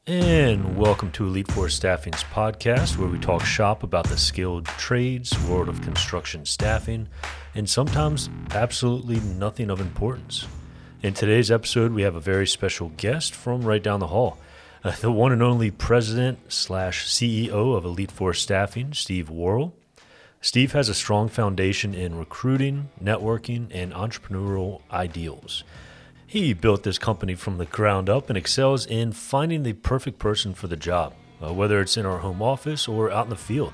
And welcome to Elite Force Staffing's podcast, where we talk shop about the skilled trades, world of construction staffing, and sometimes absolutely nothing of importance. In today's episode, we have a very special guest from right down the hall, the one and only President/CEO of Elite Force Staffing, Steve Worrell. Steve has a strong foundation in recruiting, networking, and entrepreneurial ideals. He built this company from the ground up and excels in finding the perfect person for the job, whether it's in our home office or out in the field.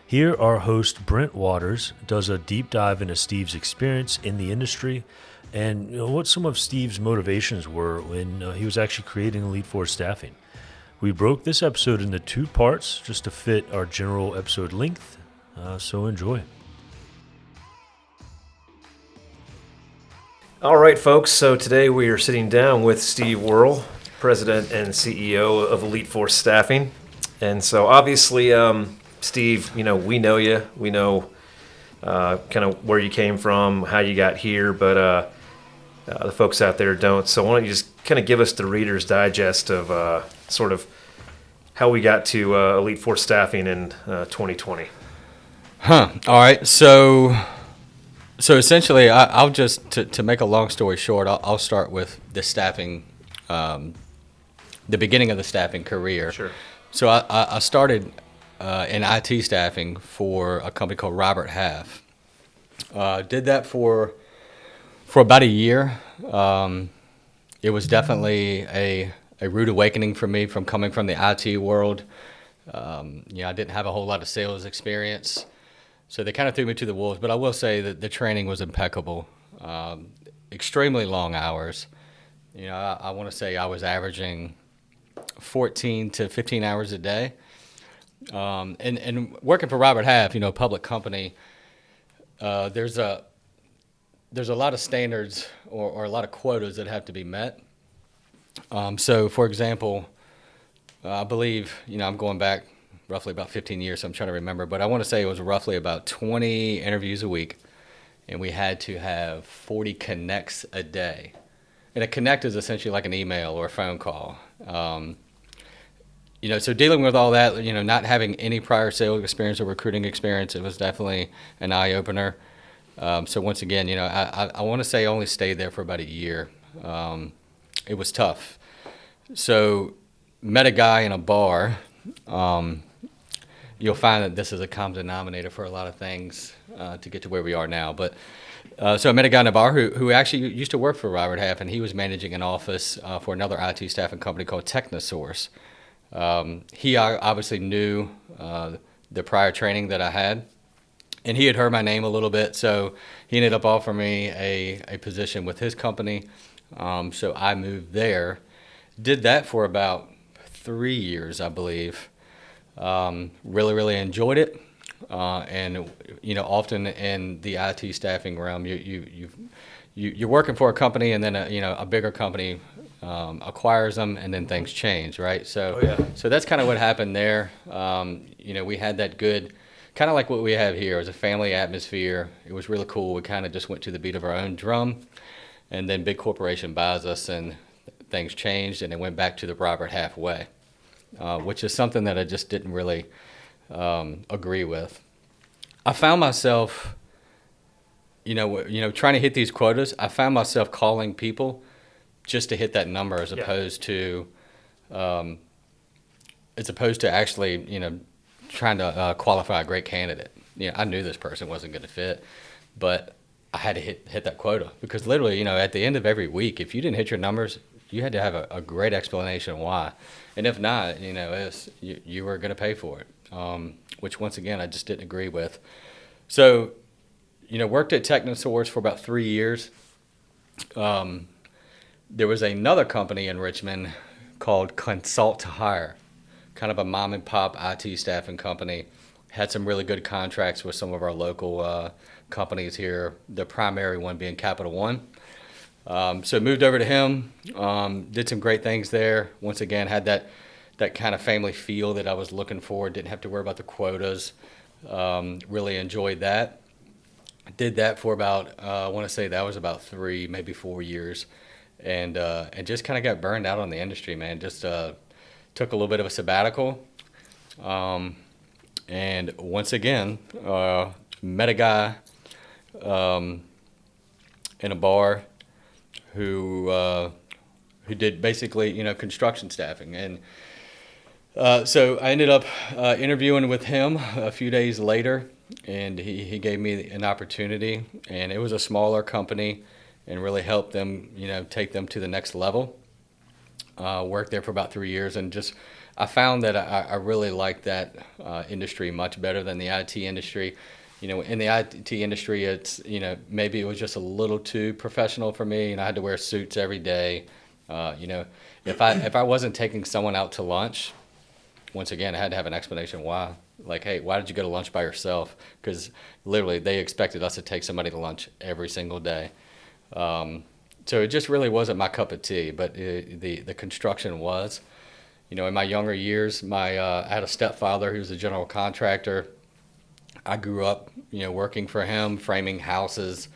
Here, our host, Brent Waters, does a deep dive into Steve's experience in the industry and what some of Steve's motivations were when he was actually creating Elite Force Staffing. We broke this episode into two parts just to fit our general episode length, so enjoy. All right, folks. So today we are sitting down with Steve Worrell, President and CEO of Elite Force Staffing. And so obviously, Steve, we know you. We know kind of where you came from, how you got here, but the folks out there don't. So why don't you just kind of give us the Reader's Digest of sort of how we got to Elite Force Staffing in 2020. All right. So essentially, I'll just, to make a long story short, I'll start with the staffing, the beginning of the staffing career. Sure. So I started in IT staffing for a company called Robert Half. Did that for about a year. It was definitely a rude awakening for me from coming from the IT world. I didn't have a whole lot of sales experience. So they kind of threw me to the wolves, but I will say that the training was impeccable. Extremely long hours. I want to say I was averaging 14 to 15 hours a day. And working for Robert Half, public company, there's a lot of standards or a lot of quotas that have to be met. So, for example, I believe, I'm going back roughly about 15 years, so I'm trying to remember, but I want to say it was roughly about 20 interviews a week, and we had to have 40 connects a day. And a connect is essentially like an email or a phone call. So dealing with all that, not having any prior sales experience or recruiting experience, it was definitely an eye-opener. So once again, I want to say I only stayed there for about a year. It was tough. So met a guy in a bar. You'll find that this is a common denominator for a lot of things to get to where we are now. But so I met a guy in a bar who actually used to work for Robert Half, and he was managing an office for another IT staffing company called Technosource. He obviously knew the prior training that I had, and he had heard my name a little bit, so he ended up offering me a position with his company. So I moved there, did that for about 3 years, I believe. Really, really enjoyed it. And often in the IT staffing realm, you're working for a company, and then a bigger company acquires them, and then things change, right? So, So that's kind of what happened there. We had that good, kind of like what we have here. It was a family atmosphere. It was really cool. We kind of just went to the beat of our own drum, and then big corporation buys us, and things changed, and it went back to the Robert Half way. Which is something that I just didn't really agree with. I found myself, trying to hit these quotas. I found myself calling people just to hit that number, as opposed to actually, trying to qualify a great candidate. I knew this person wasn't going to fit, but I had to hit that quota, because literally, at the end of every week, if you didn't hit your numbers, you had to have a great explanation why. And if not, you were going to pay for it, which once again, I just didn't agree with. So, worked at Technosource for about 3 years. There was another company in Richmond called Consult to Hire, kind of a mom and pop IT staffing company. Had some really good contracts with some of our local companies here, the primary one being Capital One. So moved over to him, did some great things there. Once again, had that kind of family feel that I was looking for. Didn't have to worry about the quotas. Really enjoyed that. Did that for about, I want to say that was about 3, maybe 4 years. And just kind of got burned out on the industry, man. Just took a little bit of a sabbatical. And once again, met a guy in a bar who did basically, construction staffing. And so I ended up interviewing with him a few days later, and he gave me an opportunity. And it was a smaller company and really helped them, take them to the next level. Worked there for about 3 years, and I found that I really liked that industry much better than the IT industry. In the IT industry, it's, maybe it was just a little too professional for me, and I had to wear suits every day. If I wasn't taking someone out to lunch, once again, I had to have an explanation why. Like, hey, why did you go to lunch by yourself? Because literally they expected us to take somebody to lunch every single day. So it just really wasn't my cup of tea, but the construction was. In my younger years, I had a stepfather who was a general contractor. I grew up, working for him, framing houses,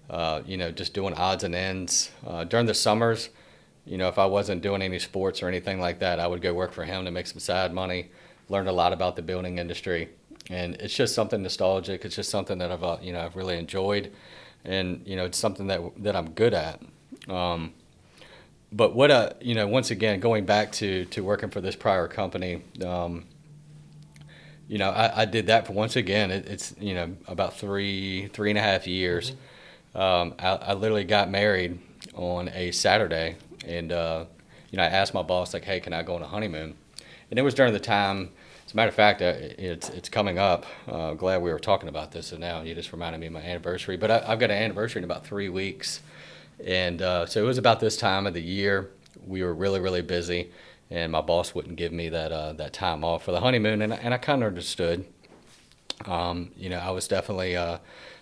just doing odds and ends. During the summers, if I wasn't doing any sports or anything like that, I would go work for him to make some side money. Learned a lot about the building industry, and it's just something nostalgic. It's just something that I've really enjoyed, and it's something that I'm good at. But what once again, going back to working for this prior company, I did that for, once again, it's about three and a half years. I literally got married on a Saturday, and I asked my boss, like, hey, can I go on a honeymoon? And it was during the time, as a matter of fact, it's coming up. Glad we were talking about this, and now you just reminded me of my anniversary. But I've got an anniversary in about 3 weeks. And so it was about this time of the year. We were really, really busy, and my boss wouldn't give me that time off for the honeymoon, and I kind of understood. I was definitely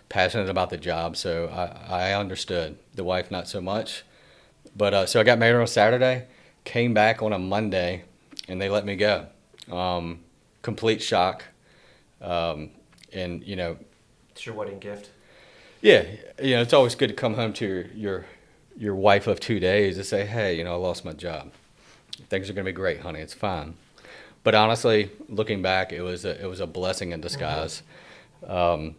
passionate about the job, so I understood. The wife, not so much. But so I got married on a Saturday, came back on a Monday, and they let me go. Complete shock. And, It's your wedding gift. Yeah, it's always good to come home to your wife of 2 days and say, hey, I lost my job. Things are going to be great, honey. It's fine. But honestly, looking back, it was a blessing in disguise. I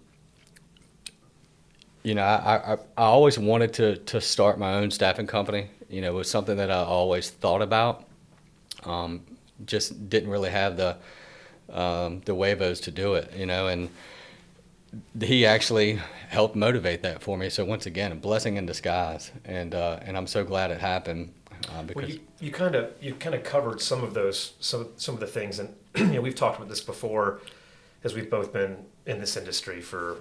always wanted to start my own staffing company. It was something that I always thought about. Just didn't really have the huevos to do it, and he actually helped motivate that for me. So once again, a blessing in disguise, and I'm so glad it happened. Because well, you kind of covered some of the things, and we've talked about this before, as we've both been in this industry for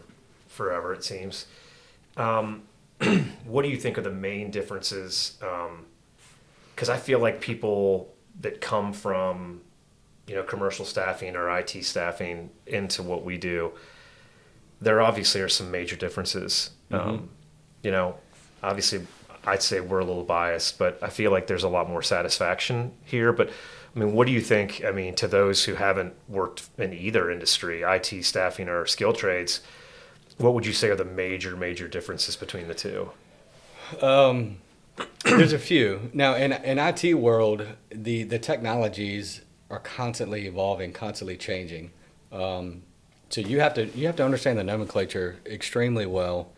forever, it seems. What do you think are the main differences? Because I feel like people that come from commercial staffing or IT staffing into what we do, there obviously are some major differences. Obviously I'd say we're a little biased, but I feel like there's a lot more satisfaction here. But I mean, what do you think, to those who haven't worked in either industry, IT staffing or skilled trades, what would you say are the major differences between the two? There's a few. Now, in IT world, the technologies are constantly evolving, constantly changing. So you have to understand the nomenclature extremely well,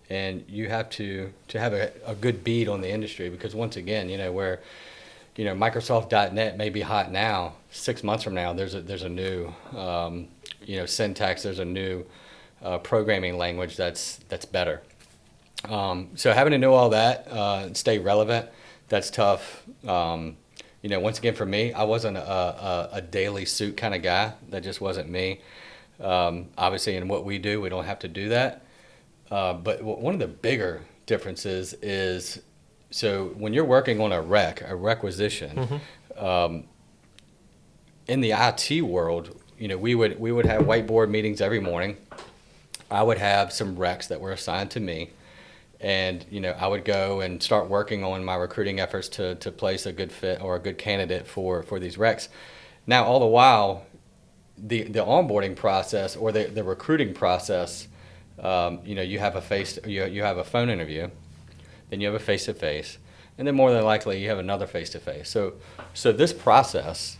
and you have to have a good bead on the industry, because once again, where Microsoft.net may be hot now, 6 months from now there's a new syntax, there's a new programming language that's better. So having to know all that and stay relevant, that's tough. Once again, for me, I wasn't a daily suit kind of guy. That just wasn't me. Obviously, in what we do, we don't have to do that. But one of the bigger differences is, so when you're working on a requisition, in the IT world, we would have whiteboard meetings every morning. I would have some recs that were assigned to me, and I would go and start working on my recruiting efforts to place a good fit or a good candidate for these recs. Now, all the while, the onboarding process or the recruiting process, you have a phone interview, then you have a face-to-face, and then more than likely you have another face-to-face. So this process,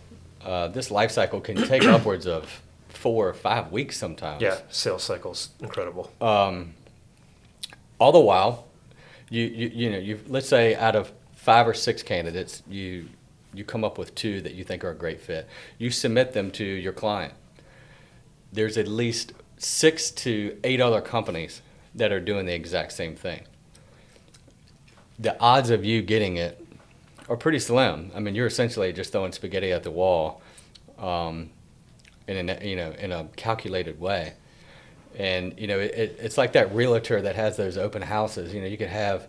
this life cycle can take upwards of 4 or 5 weeks sometimes. Yeah, sales cycle's incredible. All the while, you let's say out of 5 or 6 candidates, you come up with 2 that you think are a great fit. You submit them to your client. There's at least 6 to 8 other companies that are doing the exact same thing. The odds of you getting it are pretty slim. I mean, you're essentially just throwing spaghetti at the wall, in a calculated way. And it's like that realtor that has those open houses. You could have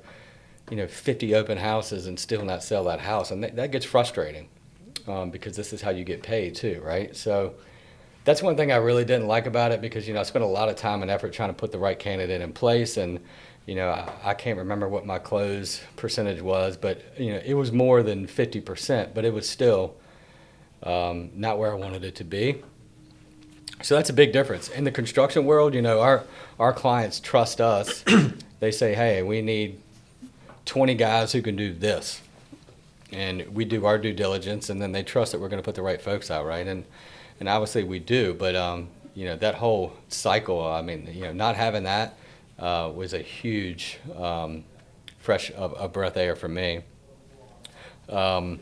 50 open houses and still not sell that house, and that gets frustrating, because this is how you get paid too, right? So that's one thing I really didn't like about it, because I spent a lot of time and effort trying to put the right candidate in place, and I can't remember what my close percentage was, but it was more than 50%, but it was still not where I wanted it to be. So that's a big difference. In the construction world, our clients trust us. They say, hey, we need 20 guys who can do this. And we do our due diligence, and then they trust that we're going to put the right folks out, right? And obviously we do, but that whole cycle, not having that was a huge fresh of breath of air for me. I'm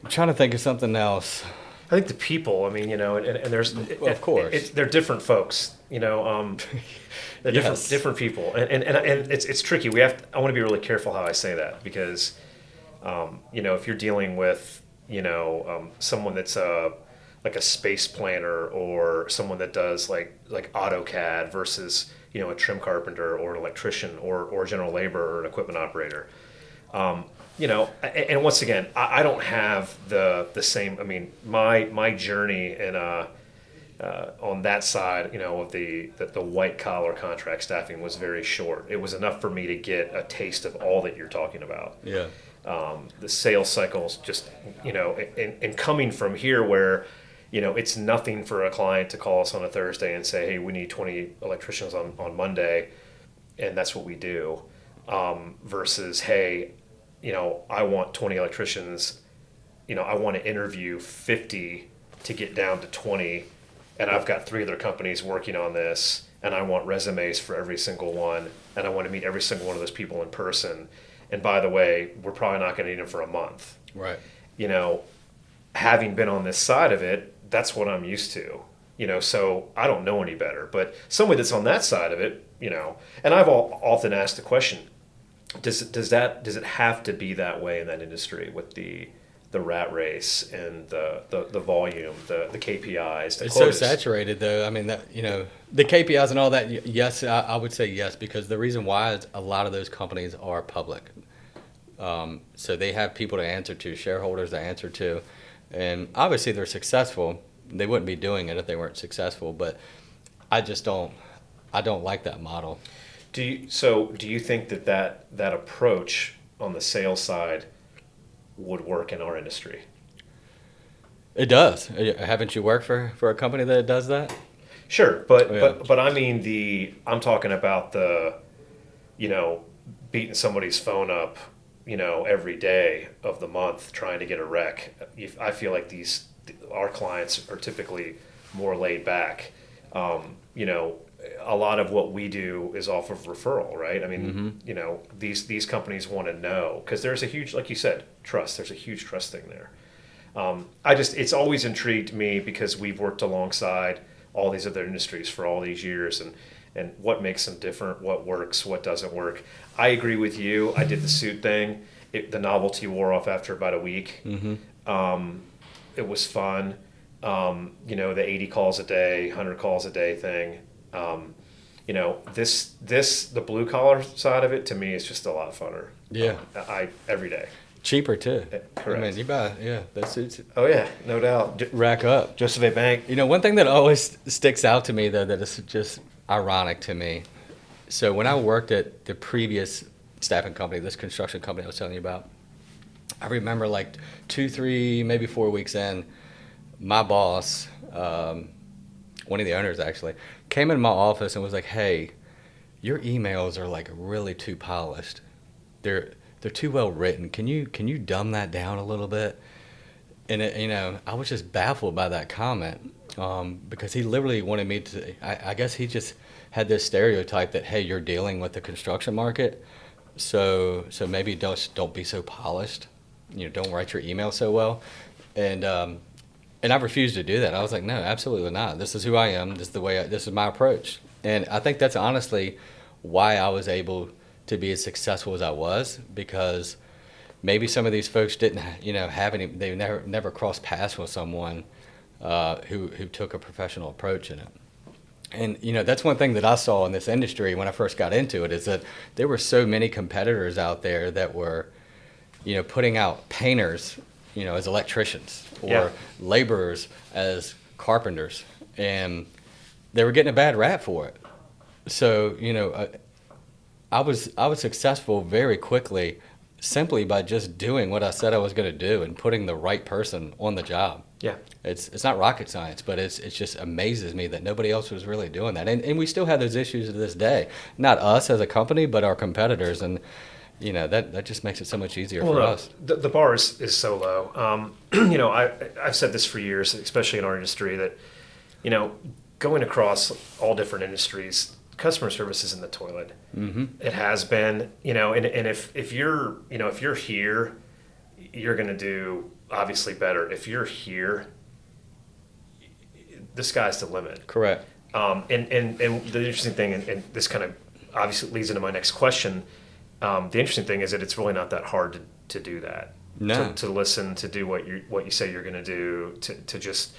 trying to think of something else. I think the people, and there's, of course, they're different folks, they're Yes. different people, and it's tricky. I want to be really careful how I say that, because, if you're dealing with, someone that's like a space planner, or someone that does like AutoCAD versus, a trim carpenter or an electrician or general labor or an equipment operator. And once again, I don't have the same. My journey and on that side, of the white collar contract staffing was very short. It was enough for me to get a taste of all that you're talking about. Yeah. The sales cycles, just and coming from here where, it's nothing for a client to call us on a Thursday and say, hey, we need 20 electricians on Monday, and that's what we do. Versus, hey, I want 20 electricians, I want to interview 50 to get down to 20, and I've got 3 other companies working on this, and I want resumes for every single one, and I want to meet every single one of those people in person. And by the way, we're probably not going to need them for a month. Right. Having been on this side of it, that's what I'm used to. So I don't know any better. But somebody that's on that side of it, and I've often asked the question, does it have to be that way in that industry with the rat race and the volume, the KPIs, the It's quotas? so saturated, though. The KPIs and all that. Yes, I would say yes, because the reason why is a lot of those companies are public, so they have people to answer to, shareholders to answer to, and obviously they're successful. They wouldn't be doing it if they weren't successful. But I just don't like that model. Do you think that approach on the sales side would work in our industry? It does. Haven't you worked for a company that does that? Sure, but Yeah. but I'm talking about the, beating somebody's phone up, every day of the month trying to get a rec. I feel like our clients are typically more laid back. A lot of what we do is off of referral, right? These companies want to know, because there's a huge, like you said, trust. There's a huge trust thing there. It's always intrigued me, because we've worked alongside all these other industries for all these years, and what makes them different, what works, what doesn't work. I agree with you. I did the suit thing. The novelty wore off after about a week. Mm-hmm. It was fun. The 80 calls a day, 100 calls a day thing. The blue collar side of it, to me, is just a lot funner. Yeah. Every day. Cheaper too. Correct. You buy, that suits. Oh yeah, no doubt. Rack up. Joseph A. Bank. One thing that always sticks out to me, though, that is just ironic to me. So when I worked at the previous staffing company, this construction company I was telling you about, I remember like 2, 3, maybe 4 weeks in, my boss, one of the owners actually, came into my office and was like, hey, your emails are like really too polished. They're too well written. Can you dumb that down a little bit? And I was just baffled by that comment, because he literally wanted me to. I guess he just had this stereotype that, hey, you're dealing with the construction market, so maybe don't be so polished. Don't write your email so well, and I refused to do that. I was like, no, absolutely not. This is who I am. This is this is my approach, and I think that's honestly why I was able to be as successful as I was, because maybe some of these folks didn't, have any. They never crossed paths with someone who took a professional approach in it. And that's one thing that I saw in this industry when I first got into it, is that there were so many competitors out there that were, putting out painters, as electricians, or laborers as carpenters, and they were getting a bad rap for it. So I was successful very quickly, simply by just doing what I said I was going to do and putting the right person on the job. Yeah. It's not rocket science, but it just amazes me that nobody else was really doing that. And we still have those issues to this day. Not us as a company, but our competitors. And, that just makes it so much easier for us. The bar is so low. I've said this for years, especially in our industry, that, going across all different industries, customer service is in the toilet. Mm-hmm. It has been, and if you're here, you're going to do obviously better. If you're here, the sky's the limit. Correct. And the interesting thing, and this kind of obviously leads into my next question. The interesting thing is that it's really not that hard to do that. No. To listen, to do what you say you're going to do, to just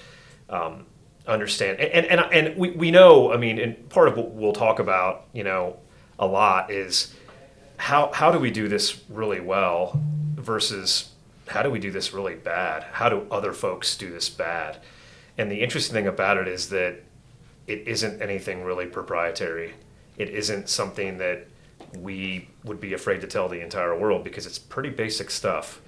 understand. And we know, and part of what we'll talk about, a lot is how do we do this really well versus how do we do this really bad? How do other folks do this bad? And the interesting thing about it is that it isn't anything really proprietary. It isn't something that we would be afraid to tell the entire world, because it's pretty basic stuff.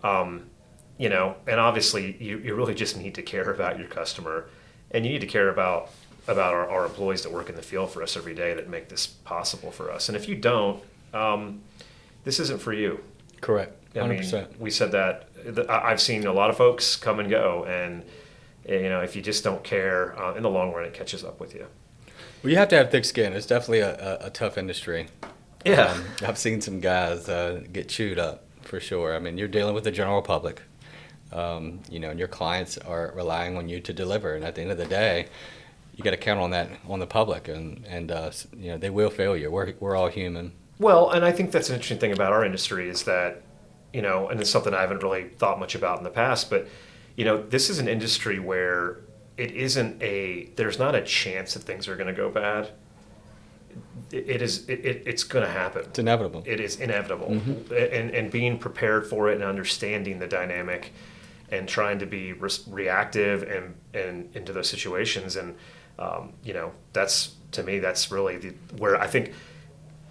And obviously you really just need to care about your customer, and you need to care about our employees that work in the field for us every day that make this possible for us. And if you don't, this isn't for you. Correct. 100%. We said that. I've seen a lot of folks come and go, and if you just don't care, in the long run, it catches up with you. Well, you have to have thick skin. It's definitely a tough industry. Yeah. I've seen some guys get chewed up, for sure. You're dealing with the general public, and your clients are relying on you to deliver. And at the end of the day, you got to count on that, on the public, and they will fail you. We're all human. Well, and I think that's an interesting thing about our industry is that, and it's something I haven't really thought much about in the past, but, this is an industry where there's not a chance that things are going to go bad. It's going to happen. It's inevitable. It is inevitable. Mm-hmm. And being prepared for it and understanding the dynamic and trying to be reactive and into those situations. And, to me, that's really where I think,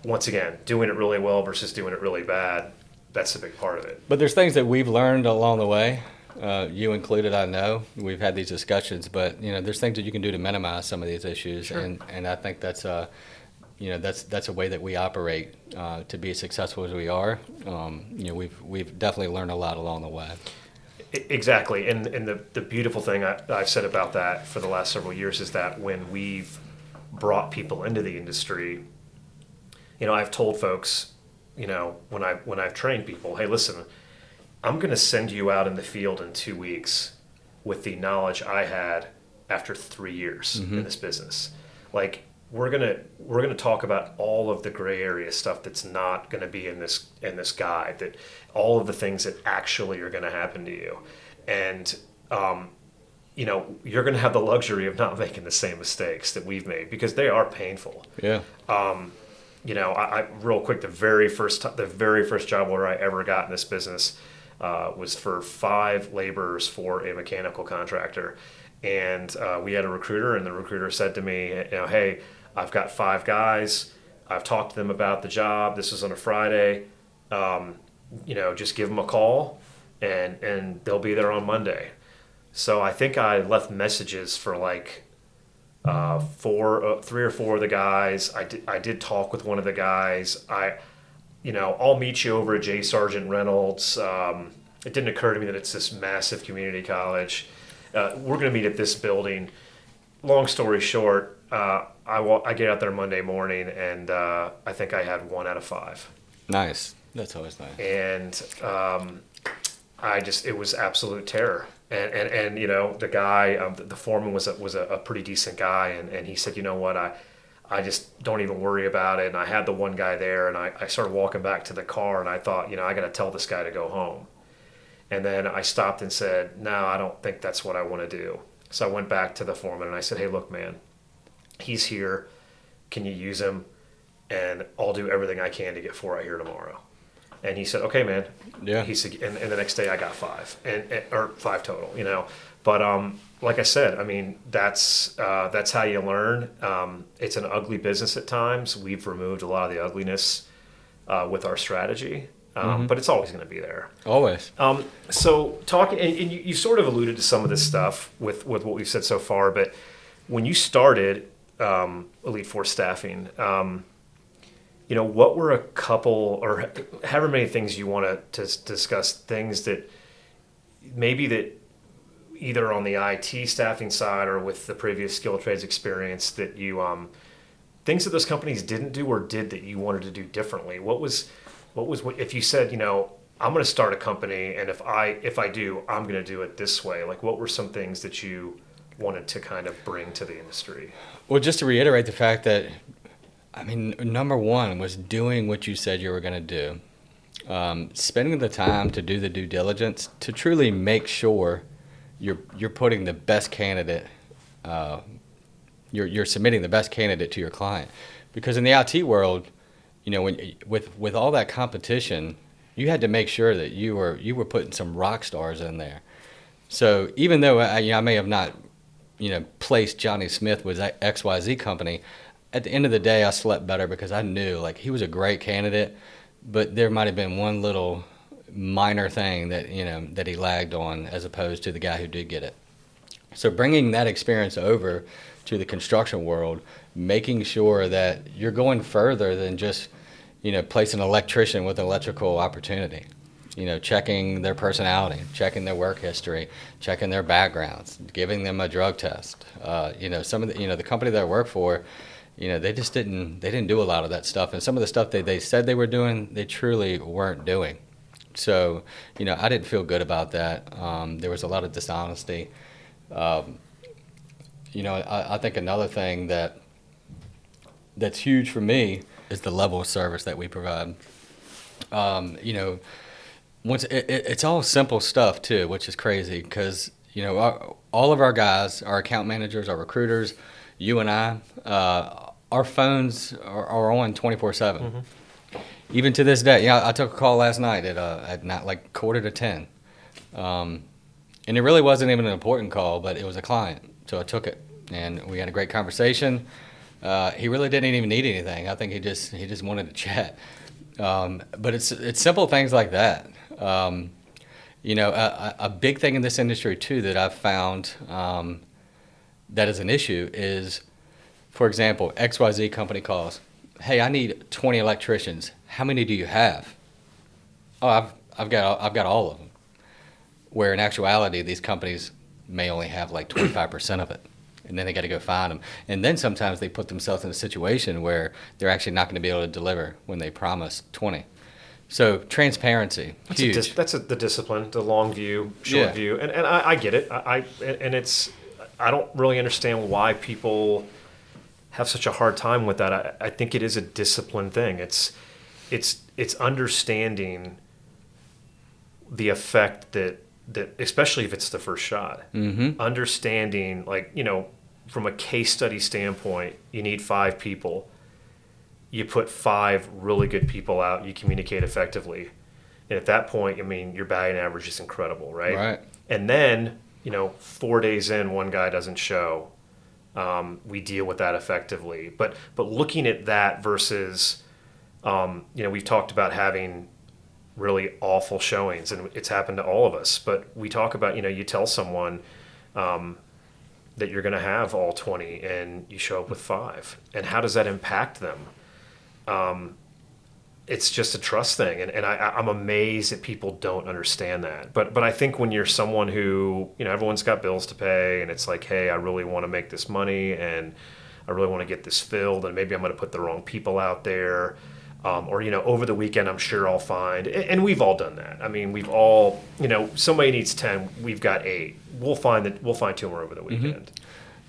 once again, doing it really well versus doing it really bad, that's a big part of it. But there's things that we've learned along the way, you included. I know we've had these discussions, but there's things that you can do to minimize some of these issues. Sure. And I think that's a way that we operate to be as successful as we are. We've definitely learned a lot along the way. Exactly. And the beautiful thing I've said about that for the last several years is that when we've brought people into the industry, I've told folks, when I've trained people, hey, listen, I'm going to send you out in the field in 2 weeks with the knowledge I had after 3 years in this business. Like, we're gonna talk about all of the gray area stuff that's not going to be in this guide, that all of the things that actually are going to happen to you, and you're going to have the luxury of not making the same mistakes that we've made, because they are painful. Yeah. I real quick, the very first job where I ever got in this business was for 5 laborers for a mechanical contractor. And we had a recruiter, and the recruiter said to me, hey, I've got 5 guys. I've talked to them about the job. This was on a Friday. Just give them a call, and they'll be there on Monday. So I think I left messages for like 3 or 4 of the guys. I did talk with one of the guys. I'll meet you over at J. Sargent Reynolds. it didn't occur to me that it's this massive community college. We're going to meet at this building. Long story short, I get out there Monday morning, and I think I had 1 out of 5. Nice. That's always nice. And it was absolute terror. And you know, the guy, the foreman was a pretty decent guy, and he said, you know what, I just don't even worry about it. And I had the one guy there, and I started walking back to the car, and I thought, you know, I got to tell this guy to go home. And then I stopped and said, no, I don't think that's what I want to do. So I went back to the foreman and I said, hey, look, man, he's here. Can you use him? And I'll do everything I can to get 4 out here tomorrow. And he said, okay, man. Yeah. He said, and the next day I got 5, or 5 total, you know. But like I said, I mean, that's how you learn. It's an ugly business at times. We've removed a lot of the ugliness with our strategy. But it's always going to be there. Always. So talking, and you sort of alluded to some of this stuff with what we've said so far, but when you started Elite Force Staffing, you know, what were a couple, or however many things you want to discuss, things that maybe that either on the IT staffing side or with the previous skilled trades experience that you, things that those companies didn't do or did that you wanted to do differently? What if you said, you know, I'm going to start a company, and if I do, I'm going to do it this way? Like, what were some things that you wanted to kind of bring to the industry? Well, just to reiterate the fact that, I mean, number one was doing what you said you were going to do, spending the time to do the due diligence to truly make sure you're putting the best candidate, you're submitting the best candidate to your client, because in the IT world, you know, with all that competition, you had to make sure that you were putting some rock stars in there. So even though I may have not, you know, placed Johnny Smith with XYZ company, at the end of the day, I slept better because I knew, like, he was a great candidate, but there might have been one little minor thing that, you know, that he lagged on as opposed to the guy who did get it. So bringing that experience over to the construction world, making sure that you're going further than just, you know, placing an electrician with an electrical opportunity. You know, checking their personality, checking their work history, checking their backgrounds, giving them a drug test. You know, some of the, you know, the company that I work for, you know, they didn't do a lot of that stuff. And some of the stuff they said they were doing, they truly weren't doing. So, you know, I didn't feel good about that. There was a lot of dishonesty. You know, I think another thing that's huge for me is the level of service that we provide. You know, it's all simple stuff too, which is crazy because, you know, all of our guys, our account managers, our recruiters, you and I, our phones are on 24/7. Mm-hmm. Even to this day, I took a call last night at not like 9:45. And it really wasn't even an important call, but it was a client, so I took it, and we had a great conversation. He really didn't even need anything. I think he just wanted to chat. But it's simple things like that. You know, a big thing in this industry too that I've found that is an issue is, for example, XYZ company calls, hey, I need 20 electricians. How many do you have? Oh, I've got all of them. Where in actuality, these companies may only have like 25% of it. And then they got to go find them. And then sometimes they put themselves in a situation where they're actually not going to be able to deliver when they promise 20. So transparency, huge. That's the discipline, the long view, short view. And I get it. I don't really understand why people have such a hard time with that. I think it is a discipline thing. It's understanding the effect that especially if it's the first shot, mm-hmm. Understanding, like, you know, from a case study standpoint, you need 5 people. You put 5 really good people out, you communicate effectively. And at that point, I mean, your batting average is incredible, right? Right. And then, you know, 4 days in, one guy doesn't show. We deal with that effectively. But looking at that versus, you know, we've talked about having really awful showings, and it's happened to all of us. But we talk about, you know, you tell someone that you're going to have all 20 and you show up with 5. And how does that impact them? it's just a trust thing, and I'm amazed that people don't understand that. But I think when you're someone who, everyone's got bills to pay, and it's like, hey, I really want to make this money, and I really want to get this filled, and maybe I'm going to put the wrong people out there, or over the weekend I'm sure I'll find, and we've all done that. I mean, we've all, somebody needs 10, we've got 8. We'll find 2 more over the weekend.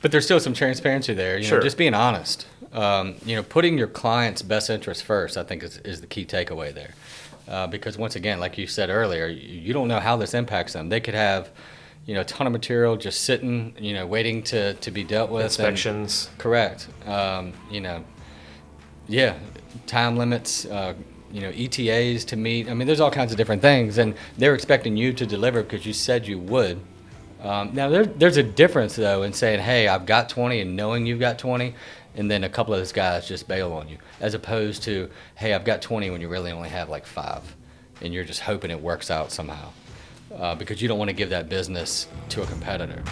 But there's still some transparency there. Sure. Just being honest. Putting your client's best interest first, I think, is the key takeaway there. Because once again, like you said earlier, you don't know how this impacts them. They could have, a ton of material just sitting, waiting to be dealt with. Inspections. Correct. Time limits, ETAs to meet. I mean, there's all kinds of different things, and they're expecting you to deliver because you said you would. Now, there's a difference, though, in saying, hey, I've got 20 and knowing you've got 20, and then a couple of those guys just bail on you, as opposed to, hey, I've got 20 when you really only have like 5, and you're just hoping it works out somehow, because you don't want to give that business to a competitor.